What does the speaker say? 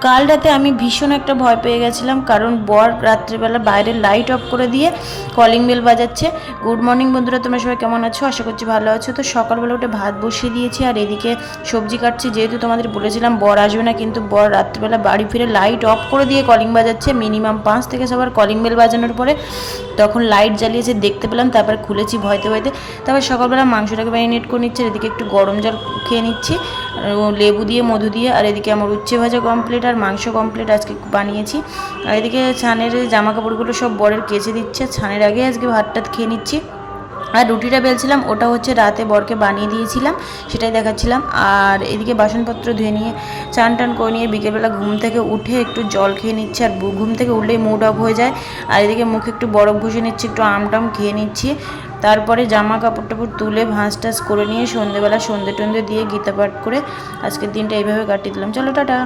কাল রাতে আমি ভীষণ একটা ভয় পেয়ে গেছিলাম, কারণ বর রাত্রিবেলা বাইরের লাইট অফ করে দিয়ে কলিং বেল বাজাচ্ছে। গুড মর্নিং বন্ধুরা, তোমরা সবাই কেমন আছো? আশা করছি ভালো আছো। তো সকালবেলা উঠে ভাত বসিয়ে দিয়েছি আর এদিকে সবজি কাটছি। যেহেতু তোমাদের বলেছিলাম বর আসবে না, কিন্তু বর রাত্রিবেলা বাড়ি ফিরে লাইট অফ করে দিয়ে কলিং বাজাচ্ছে। মিনিমাম 5 থেকে 6 কলিং বেল বাজানোর পরে তখন লাইট জ্বালিয়েছে, দেখতে পেলাম, তারপর খুলেছি ভয়তে ভয়তে। তারপর সকালবেলা মাংসটাকে ম্যারিনেট করে নিচ্ছে, আর এদিকে একটু গরম জল খেয়ে নিচ্ছি লেবু দিয়ে মধু দিয়ে। আর এদিকে আমার উচ্ছে ভাজা কমপ্লিট আর মাংস কমপ্লিট আজকে বানিয়েছি। আর এদিকে ছানের জামা কাপড়গুলো সব বরের কেচে দিচ্ছে, ছানের আগে আজকে ভাতটা খেয়ে নিচ্ছি। আর রুটিটা বেলছিলাম, ওটা হচ্ছে রাতে বরকে বানিয়ে দিয়েছিলাম, সেটাই দেখাচ্ছিলাম। আর এদিকে বাসনপত্র ধুয়ে নিয়ে চান টান করে নিয়ে বিকেলবেলা ঘুম থেকে উঠে একটু জল খেয়ে নিচ্ছি। আর ঘুম থেকে উঠলেই মুড অফ হয়ে যায়। আর এদিকে মুখে একটু বরফ ঘষে নিচ্ছি, একটু আমটাম খেয়ে নিচ্ছি। তারপরে জামা কাপড় টাপড় তুলে ভাঁজ টাজ করে নিয়ে সন্ধেবেলা সন্ধে টন্ধে দিয়ে গীতা পাঠ করে আজকের দিনটা এইভাবে কাটিয়ে দিলাম। চলো টাটা।